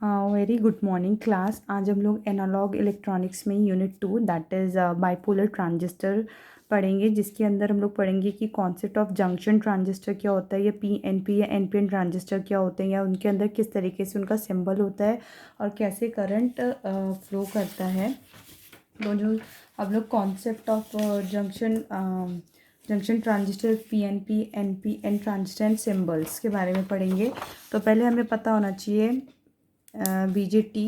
Very good morning class. आज हम लोग एनालॉग इलेक्ट्रॉनिक्स में unit 2 that is bipolar transistor पढ़ेंगे, जिसके अंदर हम लोग पढ़ेंगे कि कॉन्सेप्ट ऑफ जंक्शन ट्रांजिस्टर क्या होता है, या पीएनपी या एनपीएन ट्रांजिस्टर क्या होते हैं, या उनके अंदर किस तरीके से उनका सिंबल होता है और कैसे करंट फ्लो करता है। तो जो हम लोग concept of junction transistor, PNP, NPN transistor and symbols के बारे में पढ़ेंगे। तो पहले हमें पता होना चाहिए बीजेटी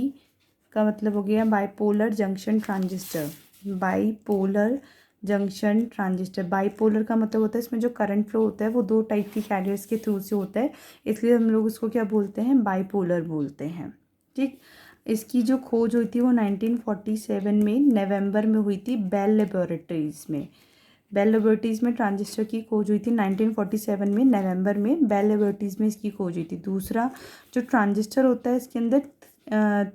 का मतलब हो गया bipolar junction transistor. Bipolar junction transistor, bipolar का मतलब होता है इसमें जो करंट फ्लो होता है वो दो टाइप की कैरियर्स के थ्रू से होता है, इसलिए हम लोग इसको क्या बोलते हैं, बाइपोलर बोलते हैं। ठीक। इसकी जो खोज हुई थी वो 1947 में नवंबर में हुई थी बेल लेबोरेटरीज़ में। बेल लेबोरेटरीज़ में ट्रांजिस्टर की खोज हुई थी 1947 में नवंबर में, बेल लेबोरेटरीज़ में इसकी खोज हुई थी। दूसरा जो ट्रांजिस्टर होता है इसके अंदर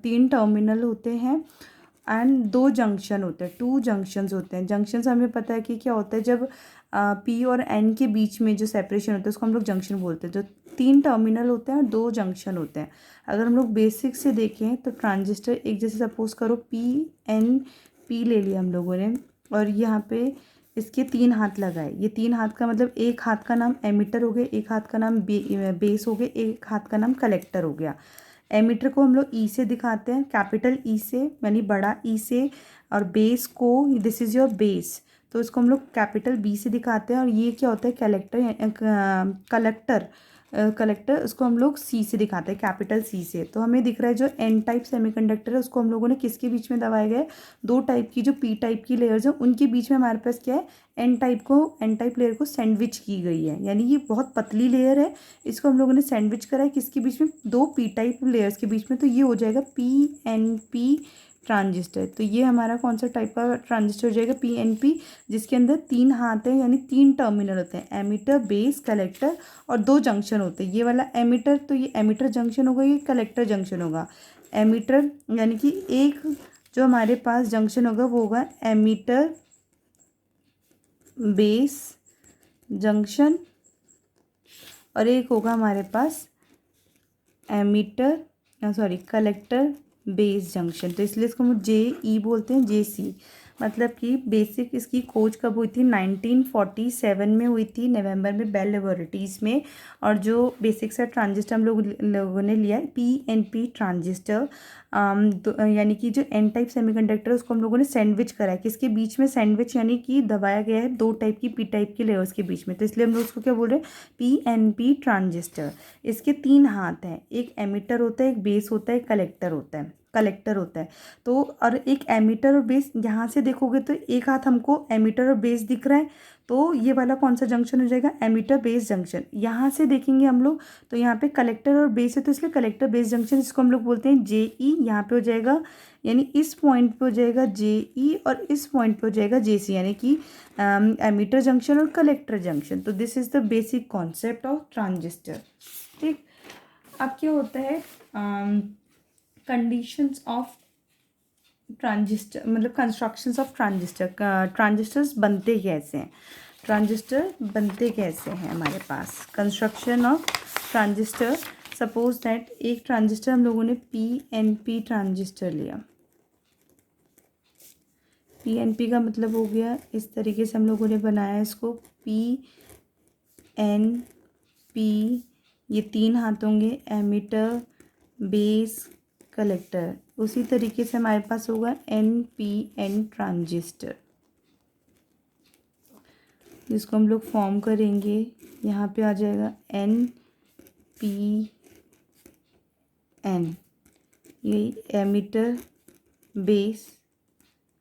3 टर्मिनल होते हैं एंड 2 जंक्शन होते हैं, 2 जंक्शंस होते हैं। जंक्शंस हमें पता है कि क्या होता है, जब पी और एन के बीच में जो सेपरेशन होता है उसको हम लोग जंक्शन बोलते हैं। जो 3 टर्मिनल होते हैं और 2 जंक्शन होते हैं। अगर हम लोग बेसिक से देखें तो ट्रांजिस्टर एक जैसे सपोज करो पी एन पी ले लिया हम लोगों ने, और यहाँ पे इसके 3 हाथ लगाए। ये 3 हाथ का मतलब एक हाथ का नाम एमीटर हो गया, एक हाथ का नाम बेस हो गया, एक हाथ का नाम कलेक्टर हो गया। एमीटर को हम लोग ई से दिखाते हैं, कैपिटल ई से यानी बड़ा ई से, और बेस को दिस इज़ योर बेस, तो इसको हम लोग कैपिटल बी से दिखाते हैं। और ये क्या होता है, कलेक्टर कलेक्टर उसको हम लोग सी से दिखाते हैं, कैपिटल सी से। तो हमें दिख रहा है जो एन टाइप सेमीकंडक्टर है उसको हम लोगों ने किसके बीच में दबाए गए, 2 टाइप की जो पी टाइप की लेयर्स हैं उनके बीच में हमारे पास क्या है, एन टाइप लेयर को सैंडविच की गई है, यानी ये बहुत पतली लेयर है, इसको हम लोगों ने सैंडविच करा है किसके बीच में, 2 पी टाइप लेयर्स के बीच में। तो ये हो जाएगा पी एन पी ट्रांजिस्टर। तो ये हमारा कौन सा टाइप का ट्रांजिस्टर हो जाएगा, पी एन पी, जिसके अंदर 3 हाथ हैं यानी 3 टर्मिनल होते हैं, एमीटर, बेस, कलेक्टर, और 2 जंक्शन होते हैं। ये वाला एमीटर, तो ये एमीटर जंक्शन होगा, ये कलेक्टर जंक्शन होगा। एमीटर यानी कि एक जो हमारे पास जंक्शन होगा वो होगा एमीटर बेस जंक्शन, और एक होगा हमारे पास कलेक्टर बेस जंक्शन। तो इसलिए इसको हम जे ई बोलते हैं, जे सी। मतलब कि बेसिक इसकी खोज कब हुई थी, 1947 में हुई थी नवंबर में बेल लेबोरेटरीज़ में। और जो बेसिक सा ट्रांजिस्टर हम लोगों ने लिया है पी एन पी ट्रांजिस्टर, यानी कि जो एन टाइप सेमीकंडक्टर उसको हम लोगों ने सैंडविच करा है किसके बीच में, सैंडविच यानी कि दबाया गया है 2 टाइप की पी टाइप की लेयर्स के बीच में। तो इसलिए हम लोग उसको क्या बोल रहे हैं, पी एन पी ट्रांजिस्टर। इसके 3 हाथ हैं, एक एमीटर होता है, एक बेस होता है, एक कलेक्टर होता है। तो और एक एमीटर और बेस, यहाँ से देखोगे तो एक हाथ हमको एमीटर और बेस दिख रहा है, तो ये वाला कौन सा जंक्शन हो जाएगा, एमीटर बेस जंक्शन। यहाँ से देखेंगे हम लोग तो यहाँ पे कलेक्टर और बेस है, तो इसलिए कलेक्टर बेस जंक्शन, इसको हम लोग बोलते हैं जे ई। यहाँ पे हो जाएगा यानी इस पॉइंट पे हो जाएगा जे ई, और इस पॉइंट पे हो जाएगा जे सी, यानी कि एमीटर जंक्शन और कलेक्टर जंक्शन। तो this is the basic concept of transistor. ठीक। अब क्या होता है, कंडीशंस ऑफ ट्रांजिस्टर, मतलब कंस्ट्रक्शंस ऑफ ट्रांजिस्टर, ट्रांजिस्टर्स बनते कैसे हैं, ट्रांजिस्टर बनते कैसे हैं हमारे पास, construction of transistor. Suppose that एक ट्रांजिस्टर हम लोगों ने पी एन पी ट्रांजिस्टर लिया। पी एन पी का मतलब हो गया इस तरीके से हम लोगों ने बनाया इसको, पी एन पी, ये 3 हाथ होंगे, एमीटर, बेस, कलेक्टर। उसी तरीके से हमारे पास होगा एन पी एन ट्रांजिस्टर, जिसको हम लोग फॉर्म करेंगे। यहाँ पे आ जाएगा एन पी एन, यही एमीटर, बेस,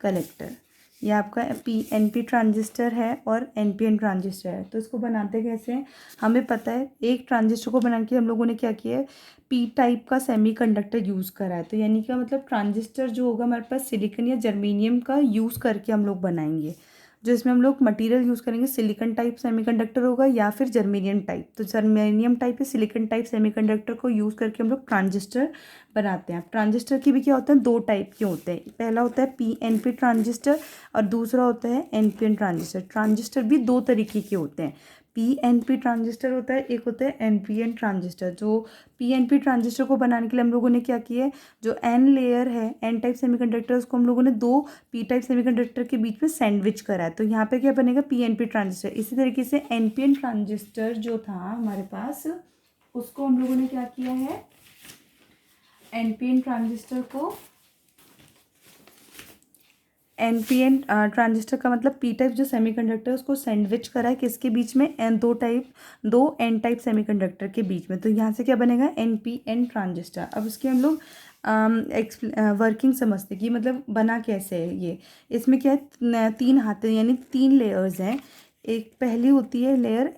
कलेक्टर। ये आपका पी एन पी ट्रांजिस्टर है और एन पी एन ट्रांजिस्टर है। तो इसको बनाते कैसे हैं, हमें पता है। एक ट्रांजिस्टर को बनाने के हम लोगों ने क्या किया है, पी टाइप का सेमीकंडक्टर यूज़ करा है। तो यानी क्या मतलब, ट्रांजिस्टर जो होगा हमारे पास सिलिकॉन या जर्मेनियम का यूज़ करके हम लोग बनाएंगे। जो इसमें हम लोग मटेरियल यूज़ करेंगे, सिलिकॉन टाइप सेमीकंडक्टर होगा या फिर जर्मेनियम टाइप। तो जर्मेनियम टाइप या सिलिकॉन टाइप सेमीकंडक्टर को यूज़ करके हम लोग ट्रांजिस्टर बनाते हैं। ट्रांजिस्टर की भी क्या होता है, 2 टाइप के होते हैं। पहला होता है पी एन पी ट्रांजिस्टर और दूसरा होता है N P N transistor. Transistor भी 2 तरीके के होते हैं। पीएनपी ट्रांजिस्टर होता है, एक होता है एनपीएन ट्रांजिस्टर। जो पीएनपी ट्रांजिस्टर को बनाने के लिए हम लोगों ने क्या किया है, जो एन लेयर है, एन टाइप सेमीकंडक्टर, उसको हम लोगों ने दो पी टाइप सेमीकंडक्टर के बीच में सैंडविच करा है। तो यहाँ पे क्या बनेगा, पीएनपी ट्रांजिस्टर। इसी तरीके से एनपीएन ट्रांजिस्टर जो था हमारे पास, उसको हम लोगों ने क्या किया है, एनपीएन ट्रांजिस्टर को, एनपीएन ट्रांजिस्टर का मतलब पी टाइप जो सेमीकंडक्टर उसको सैंडविच करा है किसके बीच में, दो एन टाइप सेमीकंडक्टर के बीच में। तो यहाँ से क्या बनेगा, एनपीएन ट्रांजिस्टर। अब इसके हम लोग वर्किंग समझते कि मतलब बना कैसे है ये। इसमें क्या है, तीन हाथ हैं, यानी तीन लेयर्स हैं। एक पहली होती है लेयर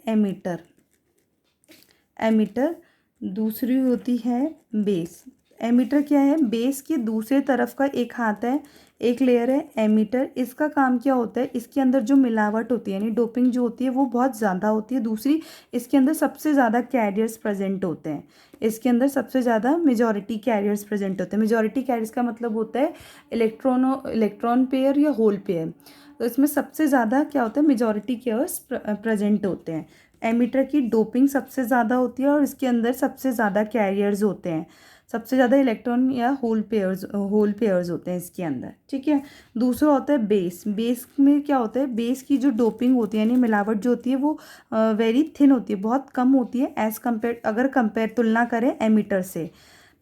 एमिटर, दूसरी होती है बेस। एमिटर क्या है, बेस के दूसरे तरफ का एक हाथ है, एक लेयर है एमिटर। इसका काम क्या होता है, इसके अंदर जो मिलावट होती है यानी डोपिंग जो होती है वो बहुत ज़्यादा होती है। दूसरी, इसके अंदर सबसे ज़्यादा कैरियर्स प्रेजेंट होते हैं। इसके अंदर सबसे ज़्यादा मेजॉरिटी कैरियर्स प्रेजेंट होते हैं। मेजॉरिटी कैरियर्स का मतलब होता है इलेक्ट्रॉन पेयर या होल पेयर। तो इसमें सबसे ज़्यादा क्या होता है, मेजॉरिटी कैरियर्स प्रेजेंट होते हैं। एमिटर की डोपिंग सबसे ज़्यादा होती है और इसके अंदर सबसे ज़्यादा कैरियर्स होते हैं, सबसे ज़्यादा इलेक्ट्रॉन या होल पेयर्स होते हैं इसके अंदर, ठीक है। दूसरा होता है बेस। बेस में क्या होता है, बेस की जो डोपिंग होती है यानी मिलावट जो होती है वो वेरी थिन होती है, बहुत कम होती है एज़ कम्पेयर, अगर तुलना करें एमिटर से।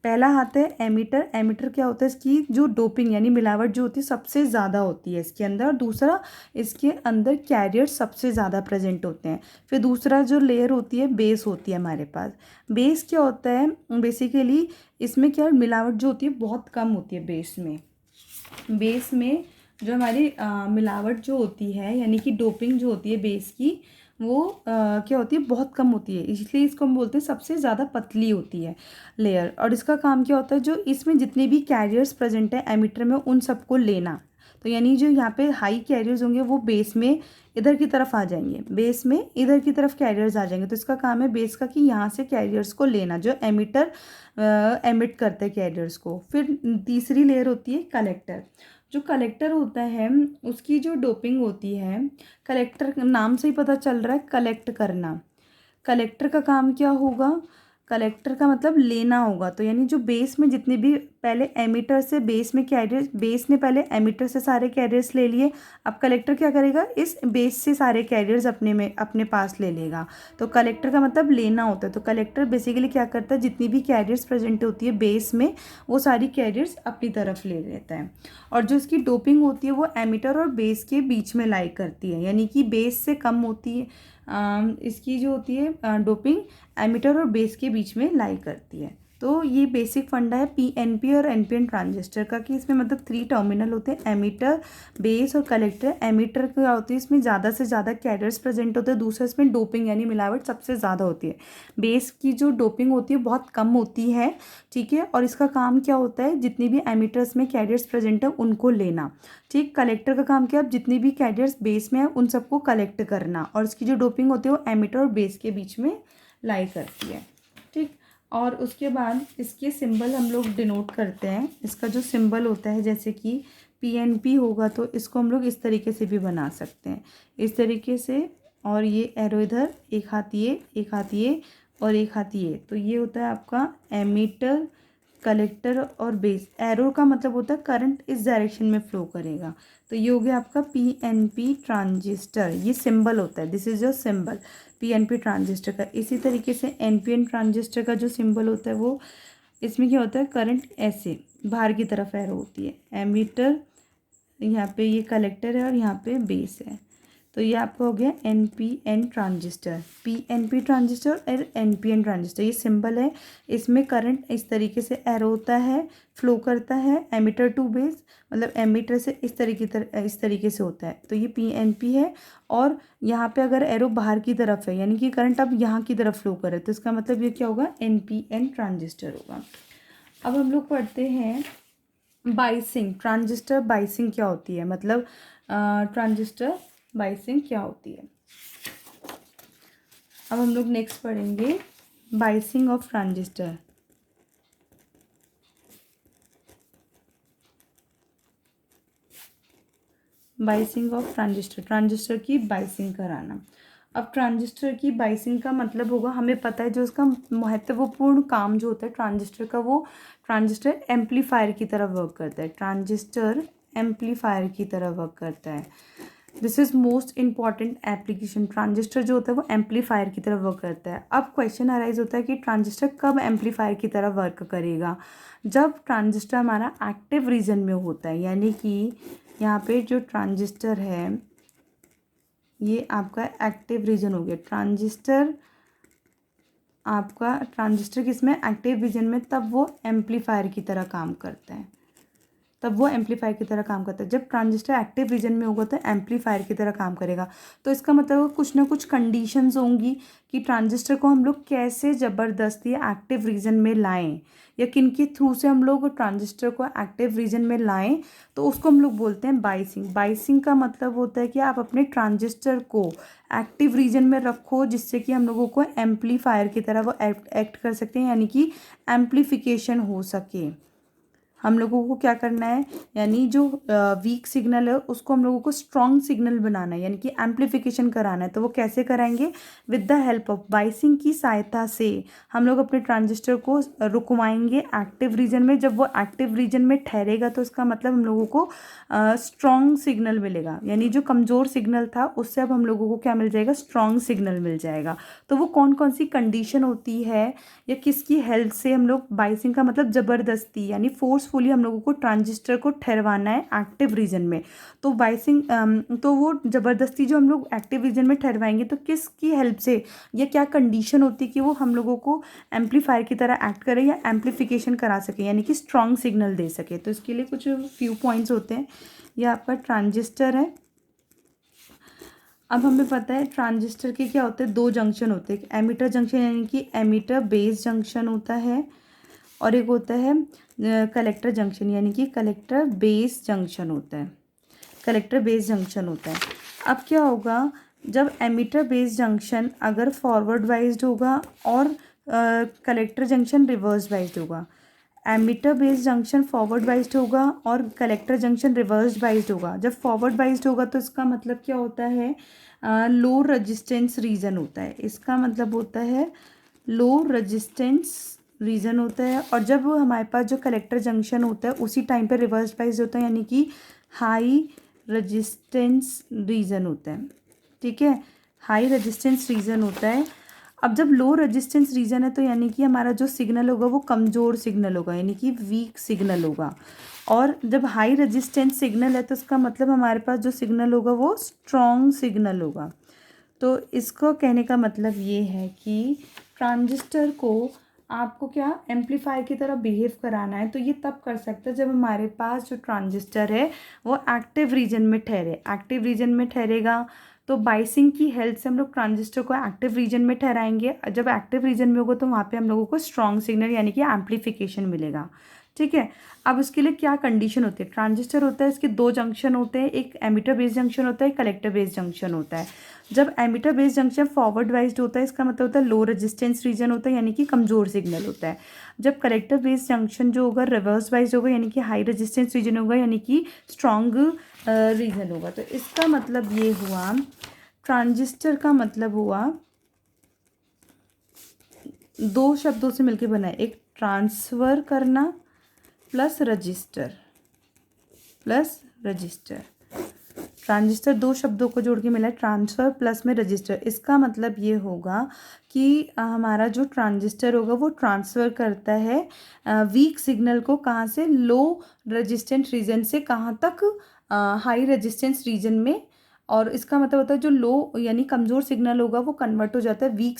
पहला हाथ है एमिटर। एमिटर क्या होता है, इसकी जो डोपिंग यानी मिलावट जो होती है सबसे ज़्यादा होती है इसके अंदर। और दूसरा, इसके अंदर कैरियर सबसे ज़्यादा प्रेजेंट होते हैं। फिर दूसरा जो लेयर होती है बेस होती है हमारे पास। बेस क्या होता है, बेसिकली इसमें क्या मिलावट जो होती है बहुत कम होती है बेस में। बेस में जो हमारी मिलावट जो होती है यानी कि डोपिंग जो होती है बेस की, वो क्या होती है, बहुत कम होती है। इसलिए इसको हम बोलते हैं सबसे ज़्यादा पतली होती है लेयर। और इसका काम क्या होता है, जो इसमें जितने भी कैरियर्स प्रेजेंट है एमिटर में उन सबको लेना। तो यानी जो यहाँ पे हाई कैरियर्स होंगे वो बेस में इधर की तरफ आ जाएंगे, बेस में इधर की तरफ कैरियर्स आ जाएंगे। तो इसका काम है बेस का कि यहाँ से कैरियर्स को लेना, जो एमिटर एमिट करते हैं कैरियर्स को। फिर तीसरी लेयर होती है कलेक्टर। जो कलेक्टर होता है उसकी जो डोपिंग होती है, कलेक्टर नाम से ही पता चल रहा है कलेक्ट करना। कलेक्टर का काम क्या होगा, कलेक्टर का मतलब लेना होगा। तो यानी जो बेस में जितने भी पहले एमिटर से बेस में कैरियर, बेस ने पहले एमिटर से सारे कैरियर्स ले लिए, अब कलेक्टर क्या करेगा, इस बेस से सारे कैरियर्स अपने पास ले लेगा। तो कलेक्टर का मतलब लेना होता है। तो कलेक्टर बेसिकली क्या करता है, जितनी भी कैरियर्स प्रेजेंट होती है बेस में वो सारी कैरियर्स अपनी तरफ ले लेता है। और जो इसकी डोपिंग होती है वो एमिटर और बेस के बीच में लाई करती है, यानी कि बेस से कम होती है। इसकी जो होती है डोपिंग एमिटर और बेस के बीच में लाई करती है। तो ये बेसिक फंडा है पीएनपी और एनपीएन ट्रांजिस्टर का, कि इसमें मतलब 3 टर्मिनल होते हैं, एमिटर, बेस और कलेक्टर। एमिटर क्या होती है, इसमें ज़्यादा से ज़्यादा कैरियर्स प्रेजेंट होते हैं। दूसरा, इसमें डोपिंग यानी मिलावट सबसे ज़्यादा होती है। बेस की जो डोपिंग होती है बहुत कम होती है, ठीक है। और इसका काम क्या होता है, जितनी भी एमिटर्स में कैरियर्स प्रेजेंट है उनको लेना, ठीक। कलेक्टर का काम क्या है, जितनी भी कैरियर्स बेस में है उन सबको कलेक्ट करना। और इसकी जो डोपिंग होती है वो एमिटर और बेस के बीच में लाई करती है, ठीक। और उसके बाद इसके सिंबल हम लोग डिनोट करते हैं। इसका जो सिंबल होता है, जैसे कि पीएनपी होगा तो इसको हम लोग इस तरीके से भी बना सकते हैं, इस तरीके से। और ये एरो इधर, एक हाथ ये, एक हाथ ये और एक हाथ ये। तो ये होता है आपका एमिटर, कलेक्टर और बेस। एरो का मतलब होता है करंट इस डायरेक्शन में फ्लो करेगा। तो ये हो गया आपका पीएनपी ट्रांजिस्टर, ये सिंबल होता है, this is your symbol PNP transistor का। इसी तरीके से एनपीएन ट्रांजिस्टर का जो सिंबल होता है वो, इसमें क्या होता है, करंट ऐसे बाहर की तरफ एरो होती है, एमीटर, यहाँ पे ये कलेक्टर है और यहाँ पे बेस है। तो ये आपका हो गया एनपीएन ट्रांजिस्टर, पीएनपी ट्रांजिस्टर और एनपीएन ट्रांजिस्टर। ये सिंबल है, इसमें करंट इस तरीके से एरो होता है, फ्लो करता है एमिटर टू बेस, मतलब एमिटर से इस तरीके से होता है। तो ये पीएनपी है। और यहाँ पे अगर एरो बाहर की तरफ है यानी कि करंट अब यहाँ की तरफ फ्लो करे, तो इसका मतलब ये क्या होगा, एनपीएन ट्रांजिस्टर होगा। अब हम लोग पढ़ते हैं बाइसिंग। ट्रांजिस्टर बाइसिंग क्या होती है, मतलब ट्रांजिस्टर बाइसिंग क्या होती है। अब हम लोग नेक्स्ट पढ़ेंगे biasing of transistor. Biasing of transistor, transistor की बाइसिंग कराना। अब ट्रांजिस्टर की बाइसिंग का मतलब होगा, हमें पता है जो उसका महत्वपूर्ण काम जो होता है ट्रांजिस्टर का, वो ट्रांजिस्टर एम्पलीफायर की तरह वर्क करता है। ट्रांजिस्टर एम्पलीफायर की तरह वर्क करता है। This is most important application. Transistor जो होता है वो एम्पलीफायर की तरह वर्क करता है। अब क्वेश्चन अराइज होता है कि ट्रांजिस्टर कब एम्पलीफायर की तरह वर्क करेगा? जब ट्रांजिस्टर हमारा एक्टिव रीजन में होता है, यानी कि यहाँ पे जो ट्रांजिस्टर है ये आपका एक्टिव रीजन हो गया। ट्रांजिस्टर किसमें? एक्टिव रीजन में। तब वो एम्पलीफायर की तरह काम करता है। जब ट्रांजिस्टर एक्टिव रीजन में होगा तो एम्पलीफायर की तरह काम करेगा। तो इसका मतलब कुछ ना कुछ कंडीशंस होंगी कि ट्रांजिस्टर को हम लोग कैसे ज़बरदस्ती एक्टिव रीजन में लाएं, या किन के थ्रू से हम लोग ट्रांजिस्टर को एक्टिव रीजन में लाएं, तो उसको हम लोग बोलते हैं बाइसिंग। बाइसिंग का मतलब होता है कि आप अपने ट्रांजिस्टर को एक्टिव रीजन में रखो, जिससे कि हम लोगों को एम्पलीफायर की तरह वो एक्ट कर सकते हैं, यानी कि एम्पलीफिकेशन हो सके। हम लोगों को क्या करना है, यानी जो वीक सिग्नल है उसको हम लोगों को स्ट्रॉन्ग सिग्नल बनाना है, यानी कि एम्पलीफिकेशन कराना है। तो वो कैसे कराएंगे? With the help of biasing की सहायता से हम लोग अपने ट्रांजिस्टर को रुकवाएंगे एक्टिव रीजन में। जब वो एक्टिव रीजन में ठहरेगा तो इसका मतलब हम लोगों को स्ट्रॉन्ग सिग्नल मिलेगा, यानी जो कमज़ोर सिग्नल था उससे अब हम लोगों को क्या मिल जाएगा? स्ट्रॉन्ग सिग्नल मिल जाएगा। तो वो कौन कौन सी कंडीशन होती है या किसकी हेल्प से हम लोग, बाइसिंग का मतलब ज़बरदस्ती यानी फोर्सफुली हम लोगों को ट्रांजिस्टर को ठहरवाना है एक्टिव रीजन में। तो बाइसिंग तो वो ज़बरदस्ती जो हम लोग एक्टिव रीजन में ठहरवाएंगे तो किसकी हेल्प से, या क्या कंडीशन होती है कि वो हम लोगों को एम्पलीफायर की तरह एक्ट करे या एम्पलीफिकेशन करा सके, यानी कि स्ट्रॉन्ग सिग्नल दे सके। तो इसके लिए कुछ फ्यू पॉइंट्स होते हैं। ये आपका ट्रांजिस्टर है। अब हमें पता है ट्रांजिस्टर के क्या होते हैं? दो जंक्शन होते हैं। एक एमिटर जंक्शन यानी कि एमिटर बेस जंक्शन होता है, और एक होता है कलेक्टर जंक्शन यानी कि कलेक्टर बेस जंक्शन होता है। अब क्या होगा, जब एमिटर बेस जंक्शन अगर फॉरवर्ड वाइज्ड होगा और कलेक्टर जंक्शन रिवर्स वाइज्ड होगा। एमिटर बेस जंक्शन फॉरवर्ड वाइज्ड होगा और कलेक्टर जंक्शन रिवर्स वाइज्ड होगा। जब फॉरवर्ड वाइज्ड होगा तो इसका मतलब क्या होता है? लो रेजिस्टेंस रीजन होता है। इसका मतलब होता है लो रेजिस्टेंस रीजन होता है। और जब हमारे पास जो कलेक्टर जंक्शन होता है उसी टाइम पे रिवर्स वाइज होता है, यानी कि हाई रेजिस्टेंस रीजन होता है। ठीक है, हाई रेजिस्टेंस रीजन होता है। अब जब लो रेजिस्टेंस रीजन है तो यानी कि हमारा जो सिग्नल होगा वो कमज़ोर सिग्नल होगा, यानी कि वीक सिग्नल होगा। और जब हाई रेजिस्टेंस सिग्नल है तो इसका मतलब हमारे पास जो सिग्नल होगा वो स्ट्रॉन्ग सिग्नल होगा। तो इसको कहने का मतलब ये है कि ट्रांजिस्टर को आपको क्या एम्पलीफायर की तरह बिहेव कराना है, तो ये तब कर सकते हैं जब हमारे पास जो ट्रांजिस्टर है वो एक्टिव रीजन में ठहरे। एक्टिव रीजन में ठहरेगा तो बाइसिंग की हेल्प से हम लोग ट्रांजिस्टर को एक्टिव रीजन में ठहराएंगे। जब एक्टिव रीजन में होगा तो वहाँ पे हम लोगों को स्ट्रॉन्ग सिग्नल यानी कि एम्पलीफिकेशन मिलेगा। ठीक है, अब उसके लिए क्या कंडीशन होती है? ट्रांजिस्टर होता है, इसके दो जंक्शन होते हैं, एक एमिटर बेस जंक्शन होता है, एक कलेक्टर बेस जंक्शन होता है। जब एमिटर बेस जंक्शन फॉरवर्ड वाइज्ड होता है इसका मतलब होता है लो रेजिस्टेंस रीजन होता है, यानी कि कमज़ोर सिग्नल होता है। जब कलेक्टर बेस जंक्शन जो होगा रिवर्स वाइज होगा, यानी कि हाई रेजिस्टेंस रीजन होगा, यानी कि स्ट्रॉन्ग रीजन होगा। तो इसका मतलब ये हुआ, ट्रांजिस्टर का मतलब हुआ दो शब्दों से मिलकर बना है, एक ट्रांसफ़र करना प्लस रजिस्टर। ट्रांजिस्टर दो शब्दों को जोड़ के मिला है, ट्रांसफ़र प्लस में रजिस्टर। इसका मतलब ये होगा कि हमारा जो ट्रांजिस्टर होगा वो ट्रांसफ़र करता है वीक सिग्नल को कहाँ से? लो रेजिस्टेंट रीजन से कहाँ तक? हाई रेजिस्टेंस रीजन में। और इसका मतलब होता है जो लो यानी कमज़ोर सिग्नल होगा वो कन्वर्ट हो जाता है वीक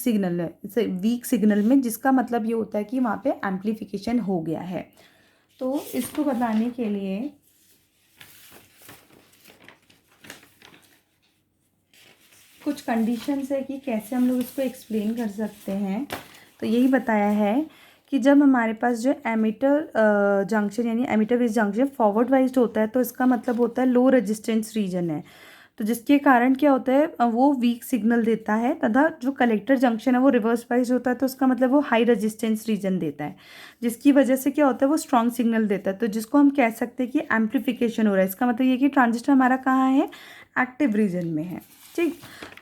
सिग्नल में, जिसका मतलब ये होता है कि वहाँ पे एम्पलीफिकेशन हो गया है। तो इसको बताने के लिए कुछ कंडीशंस है कि कैसे हम लोग इसको एक्सप्लेन कर सकते हैं। तो यही बताया है कि जब हमारे पास जो एमिटर जंक्शन यानी एमिटर बेस जंक्शन फॉरवर्ड वाइज्ड होता है तो इसका मतलब होता है लो रेजिस्टेंस रीजन है, तो जिसके कारण क्या होता है वो वीक सिग्नल देता है। तथा जो कलेक्टर जंक्शन है वो रिवर्स वाइज होता है तो उसका मतलब वो हाई रेजिस्टेंस रीजन देता है, जिसकी वजह से क्या होता है वो स्ट्रॉन्ग सिग्नल देता है। तो जिसको हम कह सकते हैं कि एम्पलीफिकेशन हो रहा है। इसका मतलब ये कि ट्रांजिस्टर हमारा कहाँ है? एक्टिव रीजन में है। ठीक,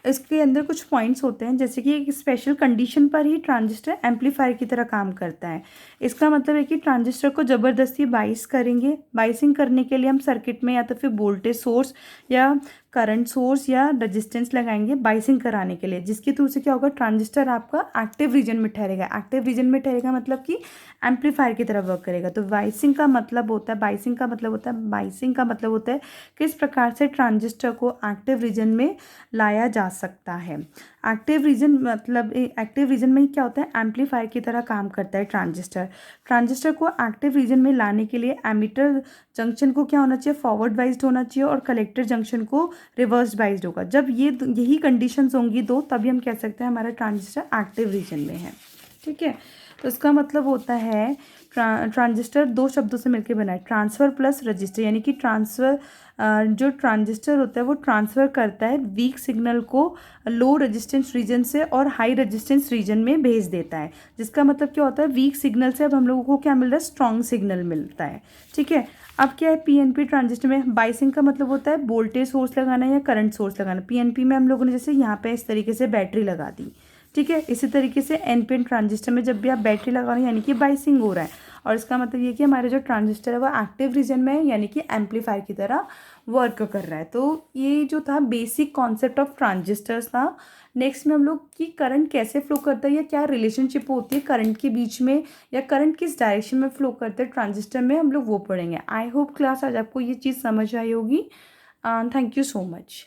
इसके अंदर कुछ पॉइंट्स होते हैं, जैसे कि एक स्पेशल कंडीशन पर ही ट्रांजिस्टर एम्पलीफायर की तरह काम करता है। इसका मतलब है कि ट्रांजिस्टर को ज़बरदस्ती बाइस करेंगे। बाइसिंग करने के लिए हम सर्किट में या तो फिर वोल्टेज सोर्स या करंट सोर्स या रेजिस्टेंस लगाएंगे बाइसिंग कराने के लिए, जिसके थ्रू से क्या होगा, ट्रांजिस्टर आपका एक्टिव रीजन में ठहरेगा। एक्टिव रीजन में ठहरेगा मतलब कि एम्पलीफायर की तरह वर्क करेगा। तो बाइसिंग का मतलब होता है किस प्रकार से ट्रांजिस्टर को एक्टिव रीजन में लाया जा सकता है। एक्टिव रीजन में क्या होता है, एम्पलीफायर की तरह काम करता है ट्रांजिस्टर को एक्टिव रीजन में लाने के लिए एमिटर जंक्शन को क्या होना चाहिए, फॉरवर्ड वाइज्ड होना चाहिए, और कलेक्टर जंक्शन को रिवर्स वाइज्ड होगा। जब यही कंडीशंस होंगी दो, तभी हम कह सकते हैं हमारा ट्रांजिस्टर एक्टिव रीजन में है। ठीक है, तो इसका मतलब होता है ट्रांजिस्टर दो शब्दों से मिलकर बना है, ट्रांसफ़र प्लस रजिस्टर, यानी कि जो ट्रांजिस्टर होता है वो ट्रांसफ़र करता है वीक सिग्नल को लो रेजिस्टेंस रीजन से और हाई रेजिस्टेंस रीजन में भेज देता है। जिसका मतलब क्या होता है, वीक सिग्नल से अब हम लोगों को क्या मिल रहा है, स्ट्रॉन्ग सिग्नल मिलता है। ठीक है, अब क्या है, पीएनपी ट्रांजिस्टर में बाइसिंग का मतलब होता है वोल्टेज सोर्स लगाना या करंट सोर्स लगाना। पीएनपी में हम लोगों ने जैसे यहाँ पे इस तरीके से बैटरी लगा दी। ठीक है, इसी तरीके से एनपीएन ट्रांजिस्टर में जब भी आप बैटरी लगा रहे हैं यानी कि बाइसिंग हो रहा है, और इसका मतलब ये कि हमारा जो ट्रांजिस्टर है वो एक्टिव रीजन में है, यानी कि एम्पलीफायर की तरह वर्क कर रहा है। तो ये जो था बेसिक कॉन्सेप्ट ऑफ ट्रांजिस्टर्स था। नेक्स्ट में हम लोग कि करंट कैसे फ्लो करता है या क्या रिलेशनशिप होती है करंट के बीच में, या करंट किस डायरेक्शन में फ्लो करता है ट्रांजिस्टर में, हम लोग वो पढ़ेंगे। आई होप क्लास आज आपको ये चीज़ समझ आई होगी। Thank you so much.